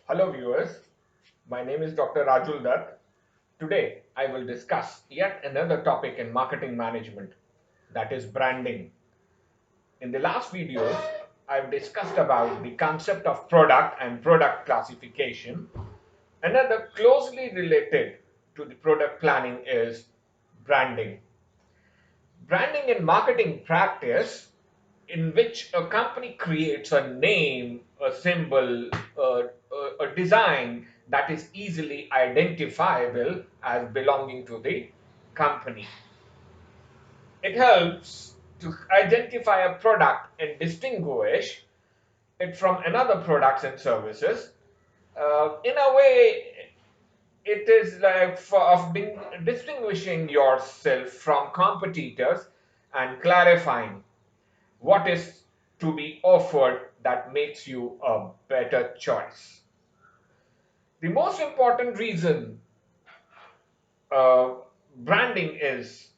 Hello viewers, my name is Dr. Rajul Dutt. Today I will discuss yet another topic in marketing management, that is branding. In the last videos, I've discussed about the concept of product and product classification. Another closely related to the product planning is branding. Branding in marketing practice in which a company creates a name, a symbol, a design that is easily identifiable as belonging to the company. It helps to identify a product and distinguish it from another products and services. In a way, it is like of being distinguishing yourself from competitors and clarifying what is to be offered that makes you a better choice. The most important reason uh, branding is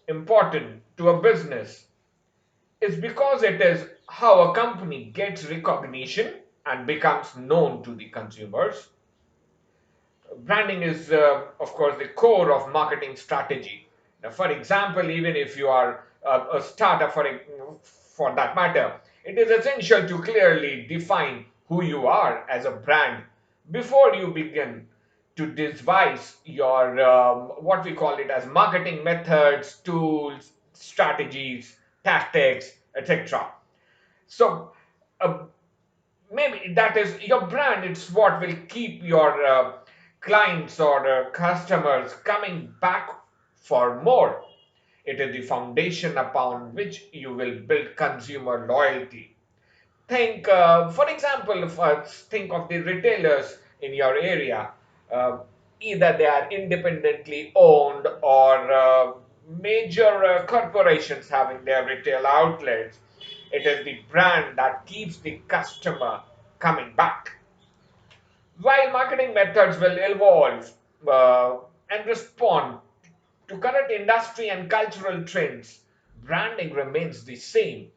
important to a business is because it is how a company gets recognition and becomes known to the consumers. Branding is, of course, the core of marketing strategy. Now, for example, even if you are a startup, for that matter, it is essential to clearly define who you are as a brand before you begin to devise your what we call it as marketing methods, tools, strategies, tactics, etc. So, uh, maybe that is your brand. It's what will keep your clients or customers coming back for more. It is the foundation upon which you will build consumer loyalty. Think, for example, think of the retailers in your area. uh, Either they are independently owned or major corporations having their retail outlets. It is the brand that keeps the customer coming back. While marketing methods will evolve and respond to current industry and cultural trends, branding remains the same.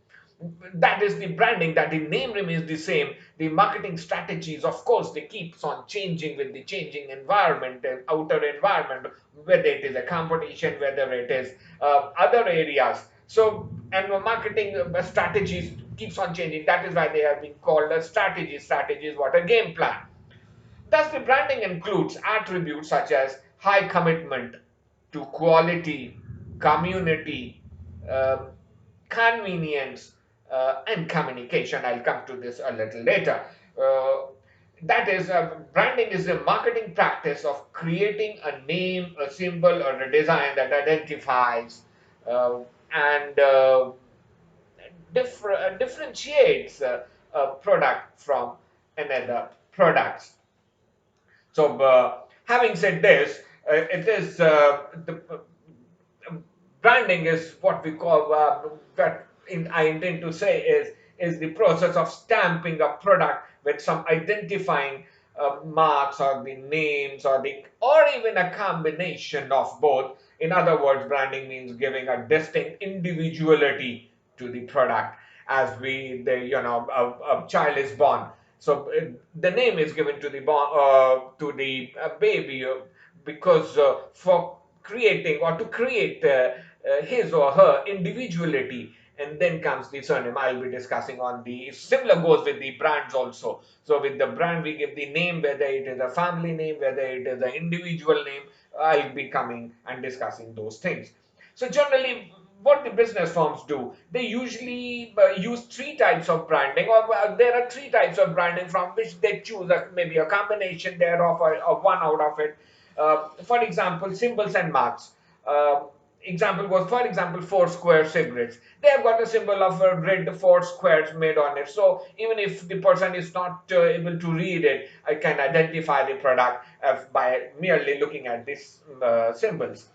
That is the branding, that the name remains the same. The marketing strategies, of course, they keeps on changing with the changing environment and outer environment, whether it is a competition, whether it is other areas. So, and the marketing strategies keeps on changing. That is why they have been called a strategy. Strategy is what a game plan. Thus, the branding includes attributes such as high commitment to quality, community, um, convenience, and communication. I'll come to this a little later. Uh, that is, branding is a marketing practice of creating a name, a symbol, or a design that identifies and differentiates a product from another product. So, having said this, it is branding is what we call I intend to say is the process of stamping a product with some identifying marks or the names or even a combination of both. In other words, branding means giving a distinct individuality to the product. As a child is born, so the name is given to the baby because for creating or to create his or her individuality, and then comes the surname. I'll be discussing on the similar goes with the brands also. So with the brand we give the name, whether it is a family name, whether it is an individual name. I'll be coming and discussing those things. So generally, what the business firms do, they usually use three types of branding, or there are three types of branding from which they choose maybe a combination thereof or one out of it. For example, symbols and marks. Example was, for example, four square cigarettes. They have got a symbol of a red four squares made on it. So even if the person is not able to read it, I can identify the product by merely looking at these symbols.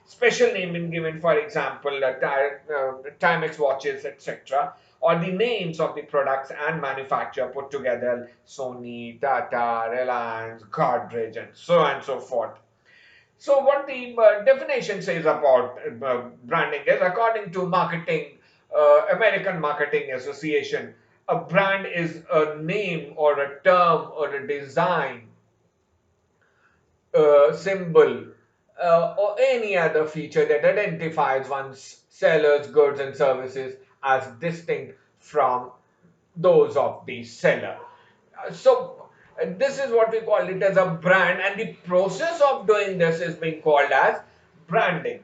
Special naming given, for example, Timex watches, etc., or the names of the products and manufacturer put together: Sony, Tata, Reliance, Godrej, and so on and so forth. So, what the definition says about branding is, according to American Marketing Association, A brand is a name or a term or a design, symbol, or any other feature that identifies one's seller's goods and services as distinct from those of the seller. This is what we call it as a brand, and the process of doing this is being called as branding.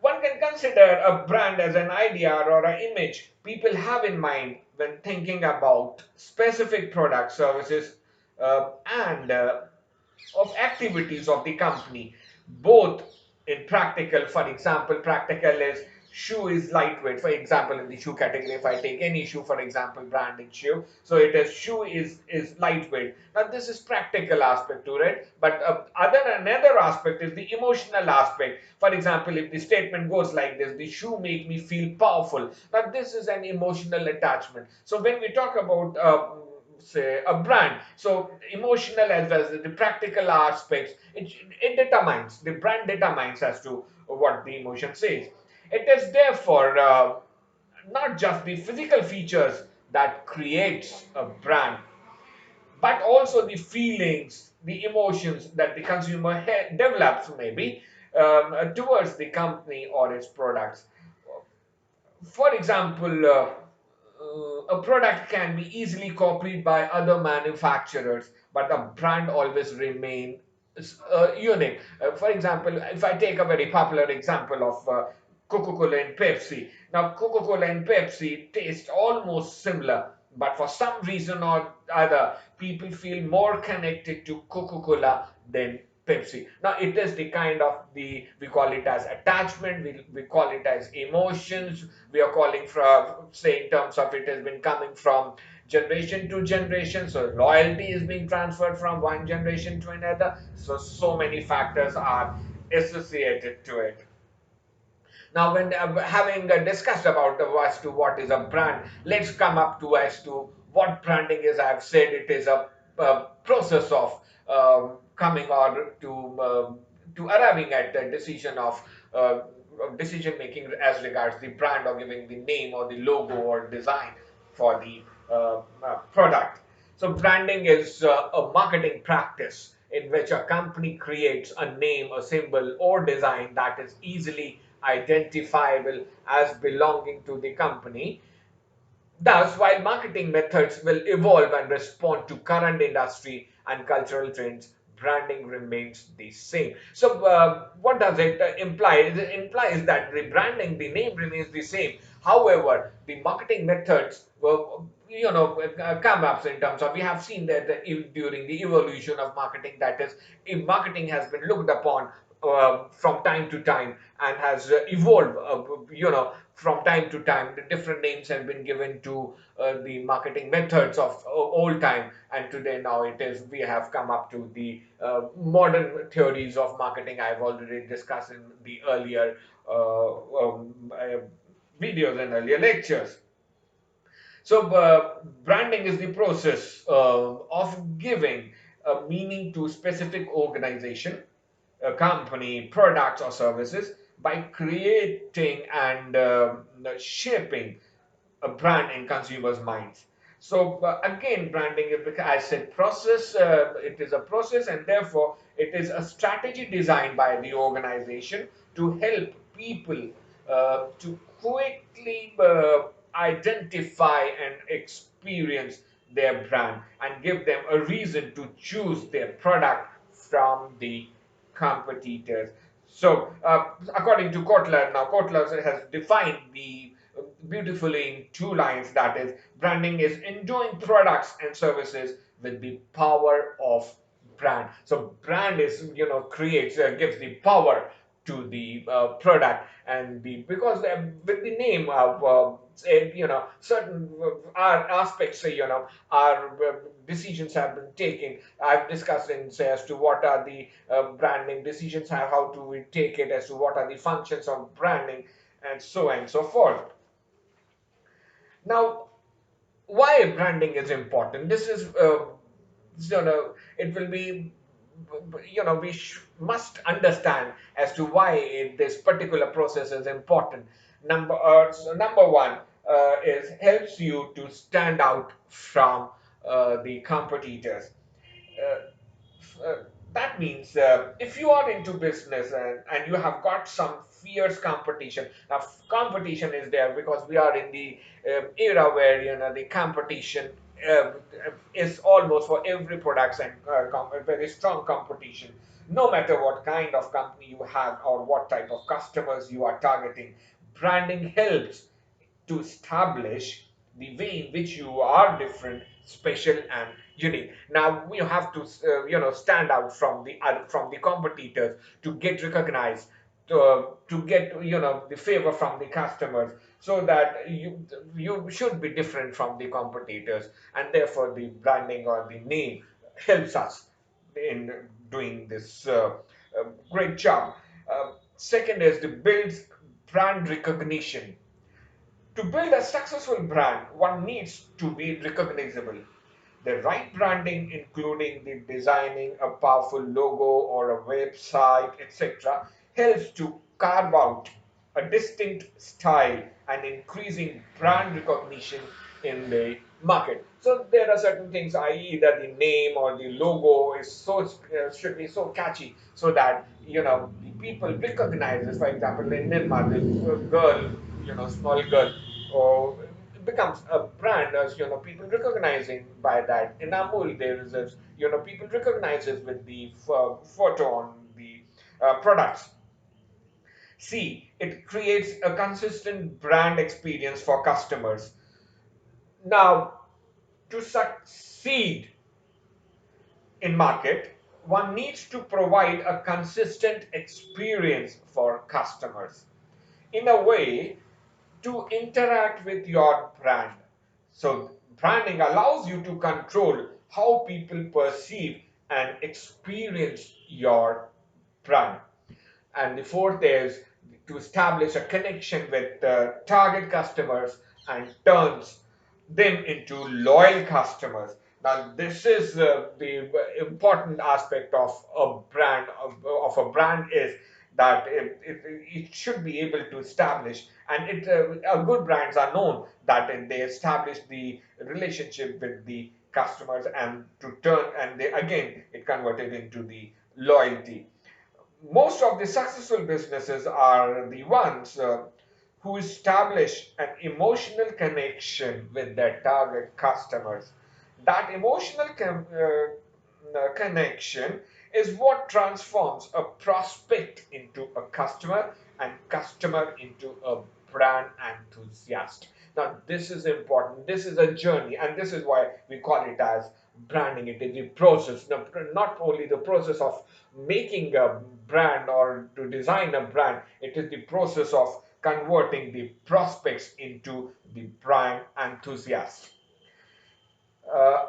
One can consider a brand as an idea or an image people have in mind when thinking about specific products, services, and of activities of the company, both in practical. For example, practical is shoe is lightweight. For example, in the shoe category, if I take any shoe, for example, branded shoe, so it is shoe is lightweight. Now this is practical aspect to it, but another aspect is the emotional aspect. For example, if the statement goes like this: the shoe make me feel powerful. Now this is an emotional attachment. So when we talk about say a brand, so emotional as well as the practical aspects, it determines, the brand determines as to what the emotion says. It is therefore not just the physical features that creates a brand, but also the feelings, the emotions that the consumer develops maybe towards the company or its products. For example, a product can be easily copied by other manufacturers, but a brand always remains unique. For example, if I take a very popular example of Coca-Cola and Pepsi. Now, Coca-Cola and Pepsi taste almost similar, but for some reason or other, people feel more connected to Coca-Cola than Pepsi. Now, it is the kind of we call it as attachment, we call it as emotions, we are calling from, say, in terms of it has been coming from generation to generation, so loyalty is being transferred from one generation to another. So many factors are associated to it. Now, when having discussed about as to what is a brand, let's come up to as to what branding is. I've said it is a process of coming or to arriving at the decision making as regards the brand, or giving the name or the logo or design for the product. So branding is a marketing practice in which a company creates a name, a symbol, or design that is easily identifiable as belonging to the company. Thus, while marketing methods will evolve and respond to current industry and cultural trends, branding remains the same. So, what does it imply? It implies that the branding, the name remains the same. However, the marketing methods will, come up in terms of, we have seen that during the evolution of marketing, that is, if marketing has been looked upon from time to time and has evolved, from time to time. The different names have been given to the marketing methods of old time, and today now it is we have come up to the modern theories of marketing. I've already discussed in the earlier videos and earlier lectures. So, branding is the process of giving a meaning to specific organization, a company, products, or services by creating and shaping a brand in consumers' minds. So again, branding is, because I said process. It is a process, and therefore it is a strategy designed by the organization to help people to quickly identify and experience their brand and give them a reason to choose their product from the competitors. So, according to Kotler, now Kotler has defined the beautifully in two lines, that is, branding is enjoying products and services with the power of brand. So brand is, creates, gives the power to the product, and the because with the name of certain our aspects, our decisions have been taken. I've discussed in, say, as to what are the branding decisions, how do we take it, as to what are the functions of branding, and so on and so forth. Now, why branding is important? This is, it will be, we must understand as to why this particular process is important. Number one, is helps you to stand out from the competitors. Uh, uh, that means if you are into business and you have got some fierce competition. Now competition is there because we are in the era where the competition uh, is almost for every products and a very strong competition, no matter what kind of company you have or what type of customers you are targeting. Branding helps to establish the way in which you are different, special, and unique. Now we have to stand out from the competitors to get recognized, to get the favor from the customers, so that you should be different from the competitors, and therefore the branding or the name helps us in doing this great job. Second is the builds brand recognition. To build a successful brand, one needs to be recognizable. The right branding, including the designing a powerful logo or a website, etc., helps to carve out a distinct style and increasing brand recognition in the market. So there are certain things, i.e., that the name or the logo is should be so catchy, so that the people recognize it. For example, in Myanmar, the girl, small girl, or becomes a brand, as people recognizing by that. In Amul there is this, people recognize it with the photo on the products. C, it creates a consistent brand experience for customers. Now, to succeed in market, one needs to provide a consistent experience for customers in a way to interact with your brand. So, branding allows you to control how people perceive and experience your brand. And the fourth is to establish a connection with target customers and turns them into loyal customers. Now, this is the important aspect of a brand. Of a brand is that it should be able to establish, and good brands are known that they establish the relationship with the customers and to turn, and they again it converted into the loyalty. Most of the successful businesses are the ones who establish an emotional connection with their target customers. That emotional connection is what transforms a prospect into a customer and customer into a brand enthusiast. Now, this is important. This is a journey, and this is why we call it as branding. It is the process, not only the process of making a brand or to design a brand, it is the process of converting the prospects into the brand enthusiasts.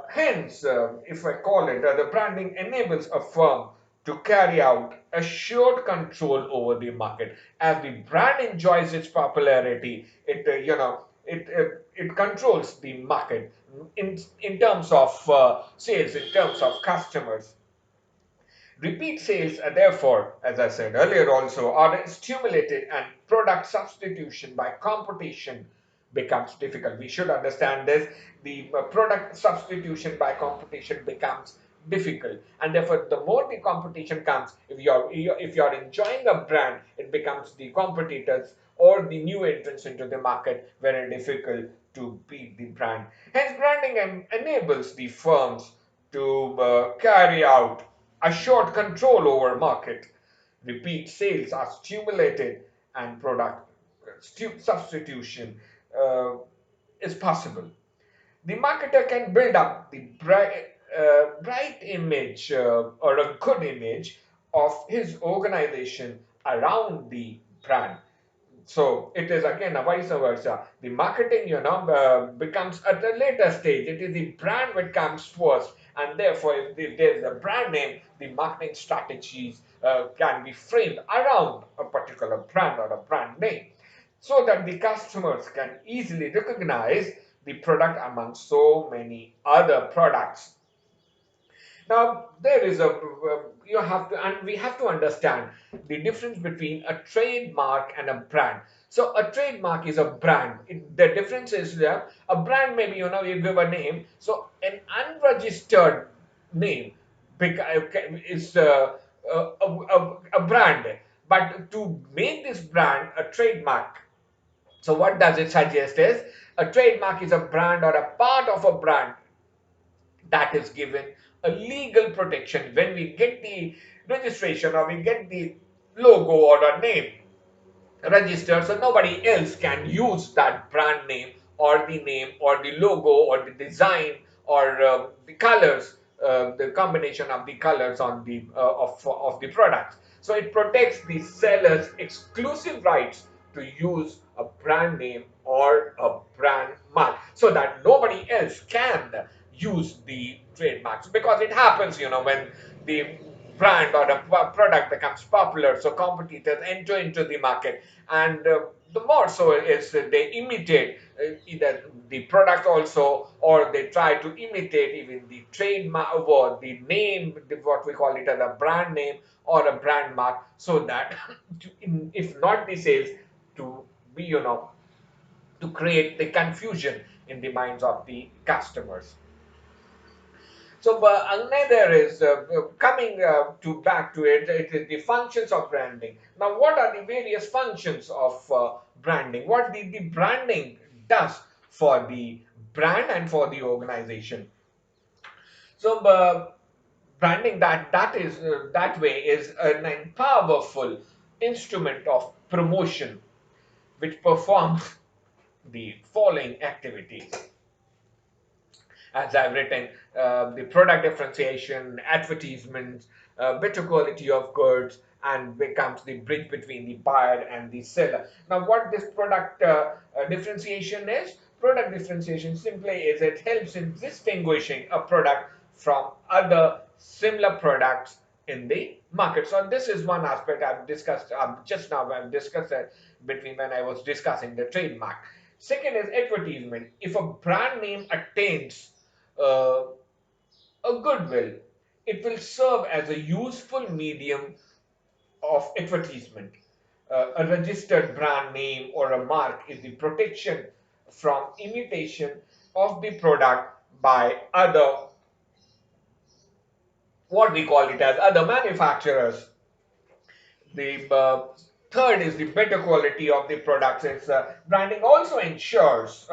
Hence, if I call it, the branding enables a firm to carry out assured control over the market. As the brand enjoys its popularity, it controls the market in terms of sales, in terms of customers. Repeat sales, therefore, as I said earlier also, are stimulated and product substitution by competition becomes difficult. We should understand this. The product substitution by competition becomes difficult, and therefore the more the competition comes, if you're enjoying a brand, it becomes the competitors or the new entrants into the market very difficult to beat the brand. Hence branding enables the firms to carry out assured control over market. Repeat sales are stimulated and product substitution uh, is possible. The marketer can build up the bright image or a good image of his organization around the brand. So it is again a vice versa. The marketing, becomes at a later stage. It is the brand that comes first, and therefore, if there is a brand name, the marketing strategies can be framed around a particular brand or a brand name, so that the customers can easily recognize the product among so many other products. Now, there is a you have to, and we have to understand the difference between a trademark and a brand. So a trademark is a brand. The difference is that a brand maybe you give a name. So an unregistered name is a brand. But to make this brand a trademark, so what does it suggest is a trademark is a brand or a part of a brand that is given a legal protection when we get the registration or we get the logo or a name registered, so nobody else can use that brand name or the logo or the design or the colors, the combination of the colors on the of the products. So it protects the seller's exclusive rights to use a brand name or a brand mark so that nobody else can use the trademarks, because it happens when the brand or the product becomes popular, so competitors enter into the market, and the more so is they imitate either the product also, or they try to imitate even the trademark or the name, what we call it as a brand name or a brand mark, so that if not the sales, to be to create the confusion in the minds of the customers. So another is coming to back to it. It is the functions of branding. Now, what are the various functions of branding? What the branding does for the brand and for the organization? So branding that way is an powerful instrument of promotion, which performs the following activities. As I've written, the product differentiation, advertisements, better quality of goods, and becomes the bridge between the buyer and the seller. Now, what this product differentiation is? Product differentiation simply is it helps in distinguishing a product from other similar products in the market. So this is one aspect I've discussed just now. I've discussed it between when I was discussing the trademark. Second is advertisement. If a brand name attains uh, a goodwill, it will serve as a useful medium of advertisement. A registered brand name or a mark is the protection from imitation of the product by other, what we call it as other manufacturers. The third is the better quality of the products. It's branding also ensures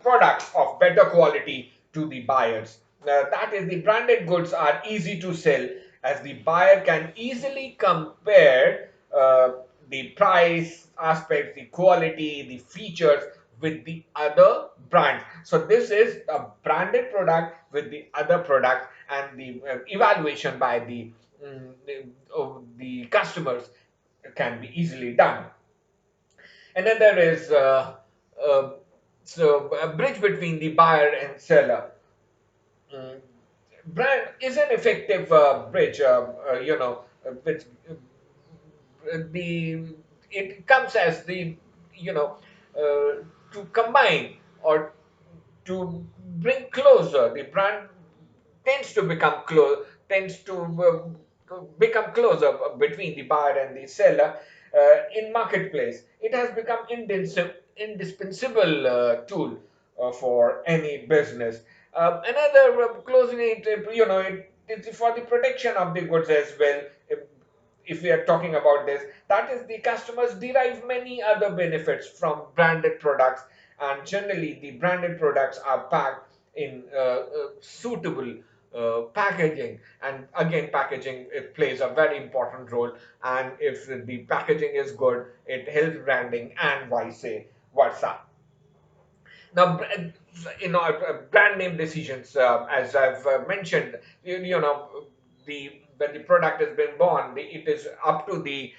products of better quality to the buyers. That is, the branded goods are easy to sell as the buyer can easily compare the price aspects, the quality, the features with the other brands. So this is a branded product with the other product, and the evaluation by the customers can be easily done. And then there is uh, a bridge between the buyer and seller. Mm, Brand is an effective bridge, which the it comes as the you know to combine or to bring closer. The brand tends to become close, tends to become closer between the buyer and the seller in marketplace. It has become indispensable tool for any business. Another closing it, it's for the protection of the goods as well. If we are talking about this, that is, the customers derive many other benefits from branded products, and generally the branded products are packed in suitable packaging, and again packaging, it plays a very important role, and if the packaging is good, it helps branding and versa. Now, brand name decisions, as I've mentioned, the when the product has been born, it is up to the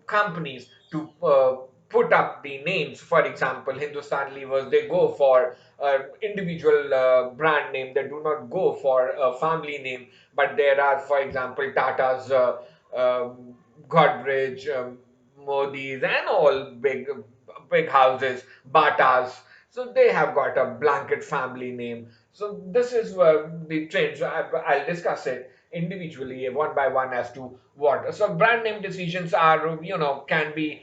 companies to put up the names. For example, Hindustan Levers, they go for individual brand name. They do not go for a family name. But there are, for example, Tata's, Godrej, Modi's, and all big houses, Batas. So they have got a blanket family name. So this is the trend. So I'll discuss it individually, one by one, as to what. So brand name decisions are, can be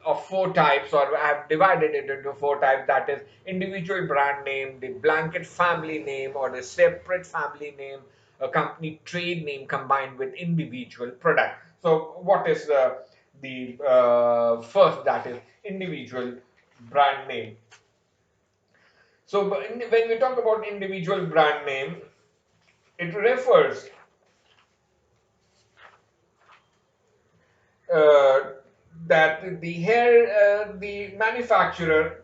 of four types, or I have divided it into four types. That is individual brand name, the blanket family name, or the separate family name, a company trade name combined with individual product. So, what is the first? That is individual brand name. So, when we talk about individual brand name, it refers uh, that the manufacturer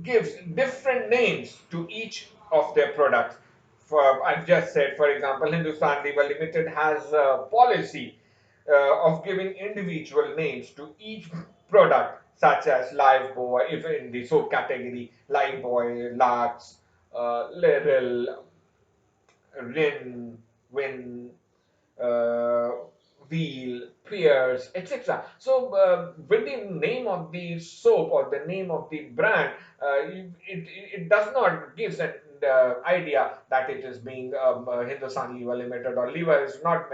gives different names to each of their products. For I've just said, for example, Hindustan Lever Limited has a policy of giving individual names to each product, such as Lifebuoy, if in the soap category, Lifebuoy, Lux, Lidl, Rin, Win, uh, Wheel, Pierce, etc. So, with the name of the soap or the name of the brand, it does not give an idea that it is being Hindustan Lever Limited, or Lever is not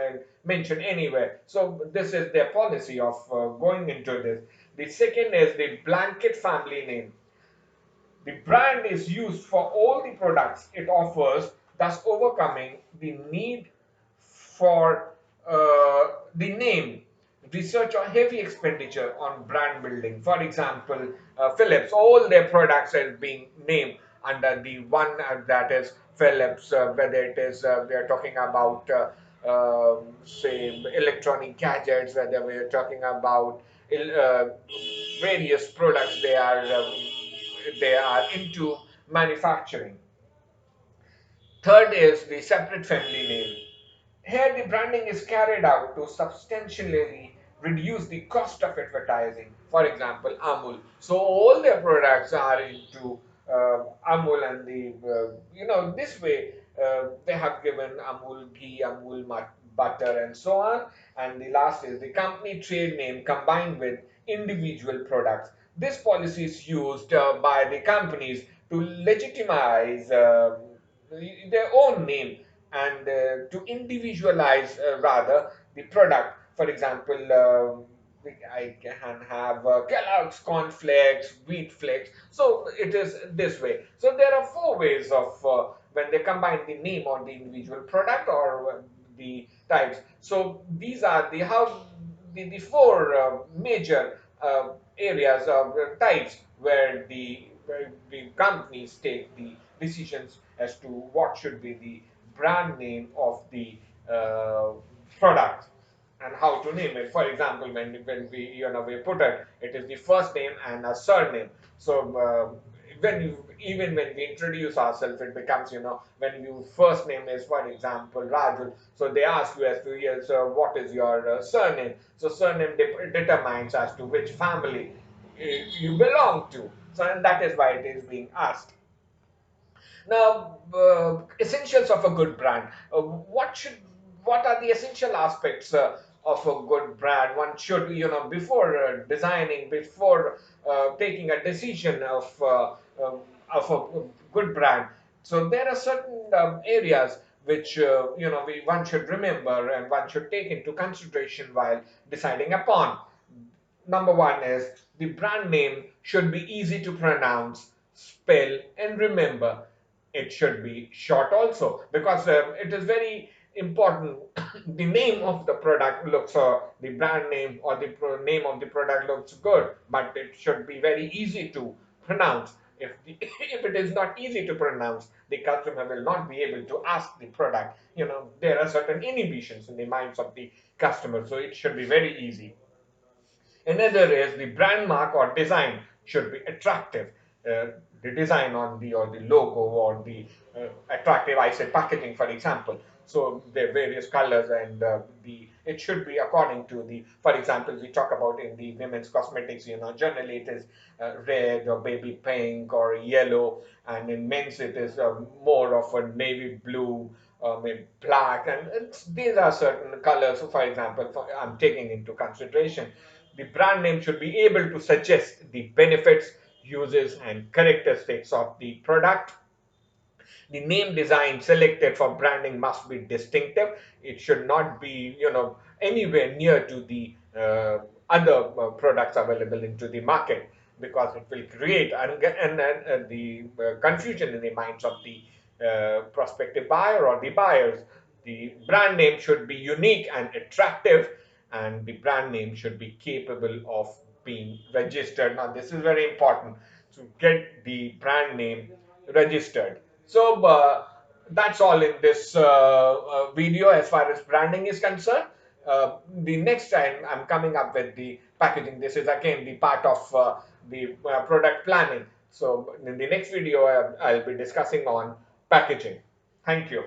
mentioned anywhere. So, this is their policy of going into this. The second is the blanket family name. The brand is used for all the products it offers, thus overcoming the need for the name, research, or heavy expenditure on brand building. For example, Philips, all their products are being named under the one that is Philips, whether it is we are talking about say electronic gadgets, whether we are talking about various products they are into manufacturing. Third is the separate family name. Here, the branding is carried out to substantially reduce the cost of advertising. For example, Amul. So all their products are into Amul, and this way they have given Amul ghee, Amul butter, and so on. And the last is the company trade name combined with individual products. This policy is used by the companies to legitimize their own name, and to individualize rather the product. For example, I can have Kellogg's cornflakes, wheat flakes. So it is this way. So there are four ways of when they combine the name on the individual product, or the types. So these are the how the four major areas of types where the companies take the decisions as to what should be the brand name of the uh, product and how to name it. For example, when we put it is the first name and a surname. So even when we introduce ourselves, it becomes, when you first name is, for example, Rajul. So they ask you as to, yes, what is your surname. So surname determines as to which family you belong to. So, and that is why it is being asked. Now, essentials of a good brand. What are the essential aspects of a good brand? One should, before designing, before taking a decision of a good brand. So there are certain areas which one should remember and one should take into consideration while deciding upon. Number one is the brand name should be easy to pronounce, spell, and remember. It should be short also, because it is very important. The name of the product looks, the brand name or the name of the product looks good, but it should be very easy to pronounce. If it is not easy to pronounce, the customer will not be able to ask the product. There are certain inhibitions in the minds of the customer, so it should be very easy. Another is the brand mark or design should be attractive. The design on the or the logo or the attractive, I said packaging, for example. So there are various colors, and the it should be according to the. For example, we talk about in the women's cosmetics. Generally it is red or baby pink or yellow, and in men's it is more of a navy blue, maybe black, and these are certain colors. So, for example, I'm taking into consideration. The brand name should be able to suggest the benefits, uses, and characteristics of the product. The name design selected for branding must be distinctive. It should not be, anywhere near to the other products available into the market, because it will create the confusion in the minds of the prospective buyer or the buyers. The brand name should be unique and attractive, and the brand name should be capable of being registered. Now, this is very important to get the brand name registered. So, that's all in this video as far as branding is concerned. The next time I'm coming up with the packaging. This is again the part of the product planning. So in the next video, I'll be discussing on packaging. Thank you.